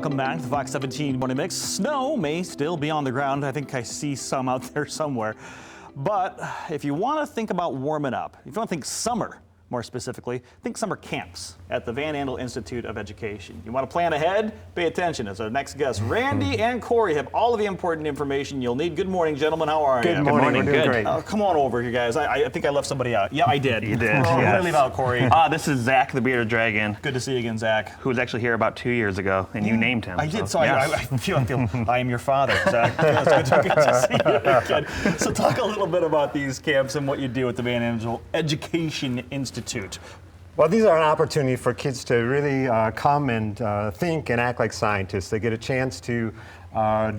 welcome back to the Fox 17 Morning Mix. Snow may still be on the ground. I think I see some out there somewhere. But if you want to think about warming up, if you want to think summer, more specifically, think summer camps at the Van Andel Institute of Education. You want to plan ahead? Pay attention as our next guests, Randy and Corey, have all of the important information you'll need. Good morning, gentlemen. How are you? Good morning. We're doing great. Come on over here, guys. I think I left somebody out. Yeah, I did. You did. Who did I leave out, Corey? This is Zach, the Bearded Dragon. Good to see you again, Zach. Who was actually here about 2 years ago, and you named him. I did. So yes. I feel I am your father, Zach. It's good to see you again. So talk a little bit about these camps and what you do at the Van Andel Education Institute. Well, these are an opportunity for kids to really come and think and act like scientists. They get a chance to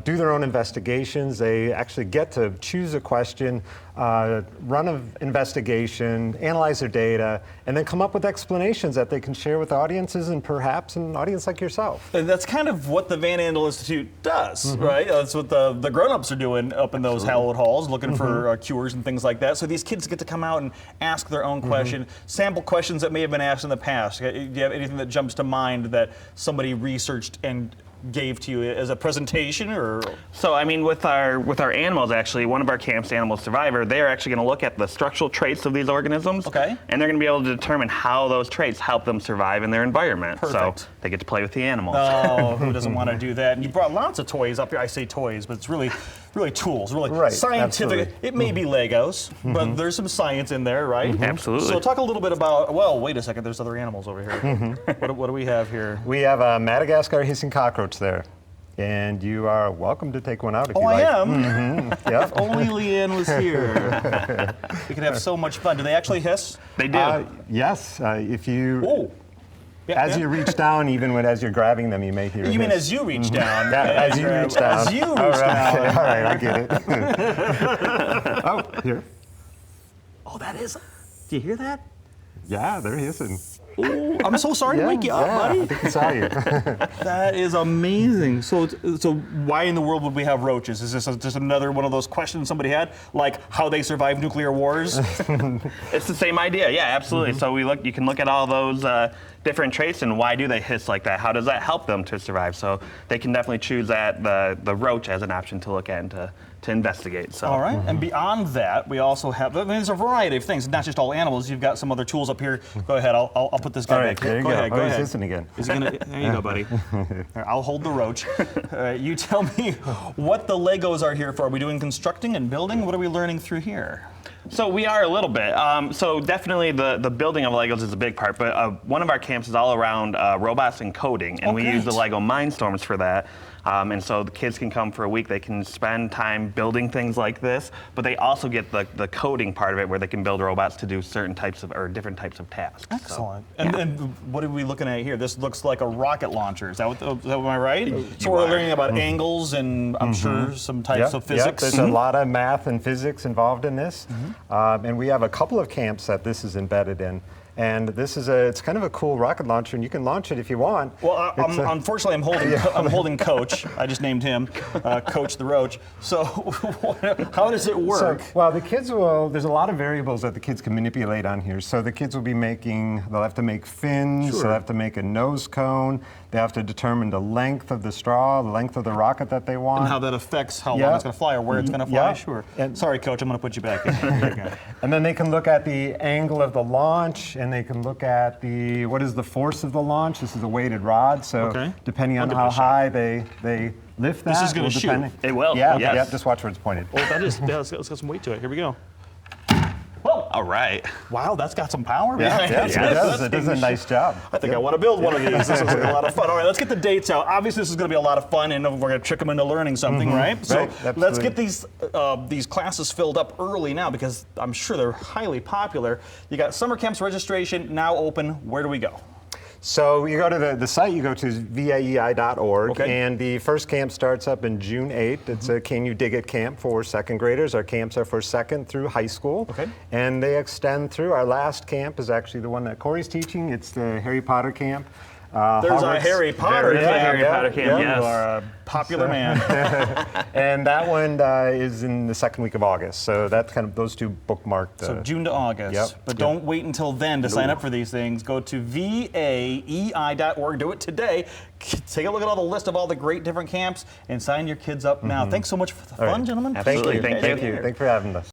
do their own investigations. They actually get to choose a question, run an investigation, analyze their data, and then come up with explanations that they can share with audiences and perhaps an audience like yourself. And that's kind of what the Van Andel Institute does, right? That's what the grown-ups are doing up in those hallowed halls, looking for cures and things like that. So these kids get to come out and ask their own question, sample questions that may have been asked in the past. Do you have anything that jumps to mind that somebody researched and gave to you as a presentation, or? So I mean, with our animals, actually, one of our camps, Animal Survivor, they're actually going to look at the structural traits of these organisms, okay, and they're going to be able to determine how those traits help them survive in their environment. Perfect. So they get to play with the animals. Oh, who doesn't want to do that? And you brought lots of toys up here. I say toys, but it's really tools, really scientific. Absolutely. It may be Legos, but there's some science in there, right? Absolutely. So talk a little bit about. Well, wait a second. There's other animals over here. What do we have here? We have a Madagascar hissing cockroach there. And you are welcome to take one out if you like. Oh, I am? Yep. If only Leanne was here. We could have so much fun. Do they actually hiss? They do. Yes. If you... Oh. Yeah, as you reach down, even as you're grabbing them, you may hear. You mean as you reach down? Yeah, as you reach down. As you reach down. Okay, all right, I get it. Oh, here. Oh, that is. Do you hear that? Yeah, they're hissing. Oh, I'm so sorry to wake you up, buddy. I think I saw you. That is amazing. So why in the world would we have roaches? Is this just another one of those questions somebody had, like how they survive nuclear wars? It's the same idea. Yeah, absolutely. So you can look at all those different traits and why do they hiss like that? How does that help them to survive? So they can definitely choose the roach as an option to look at and to investigate. So. All right, and beyond that, we also have, I mean, there's a variety of things, not just all animals. You've got some other tools up here. Go ahead, I'll put this guy back here. Go ahead. Go ahead. He's hissing again. Is he gonna, there you go, buddy. I'll hold the roach. You tell me what the Legos are here for. Are we doing constructing and building? What are we learning through here? So we are a little bit. So definitely the building of Legos is a big part, but one of our camps is all around robots and coding, and we use the Lego Mindstorms for that. And so the kids can come for a week, they can spend time building things like this, but they also get the coding part of it where they can build robots to do certain types of, or different types of tasks. Excellent. So, and what are we looking at here? This looks like a rocket launcher. Is that am I right? So we're learning about angles and I'm sure some types of physics. Yep, there's a lot of math and physics involved in this. And we have a couple of camps that this is embedded in. And this is it's kind of a cool rocket launcher, and you can launch it if you want. Well, unfortunately, I'm holding Coach. I just named him Coach the Roach. So, how does it work? So, well, the kids will. There's a lot of variables that the kids can manipulate on here. So the kids will be making. They'll have to make fins. Sure. They'll have to make a nose cone. They have to determine the length of the straw, the length of the rocket that they want, and how that affects how long it's going to fly or where it's going to fly. Sure. And sorry, Coach. I'm going to put you back in. And then they can look at the angle of the launch. And they can look at what is the force of the launch. This is a weighted rod, so depending on how high they lift that, this is going to shoot. It will. Yeah, yes. yeah. Just watch where it's pointed. Oh, let's got some weight to it. Here we go. Whoa! All right. Wow, that's got some power. Yeah, it does. It does a nice job. I think I want to build one of these. This looks like a lot of fun. All right, let's get the dates out. Obviously, this is going to be a lot of fun, and we're going to trick them into learning something, right? So let's get these classes filled up early now because I'm sure they're highly popular. You got summer camps registration now open. Where do we go? So you go to the site, you go to vaei.org, and the first camp starts up in June 8th. It's a Can You Dig It camp for second graders. Our camps are for second through high school, and they extend through. Our last camp is actually the one that Corey's teaching. It's the Harry Potter camp. There's a Hogwarts- Harry Potter Very- camp. Harry Potter camp, You yes. are a popular man. And that one is in the second week of August. So that's kind of those two bookmarked. So June to August. Yep, But yep. don't wait until then to sign up for these things. Go to VAEI.org. Do it today. Take a look at all the list of all the great different camps and sign your kids up now. Thanks so much for the fun, gentlemen. Absolutely. Thank you. Thank you. Thank you. Thanks for having us.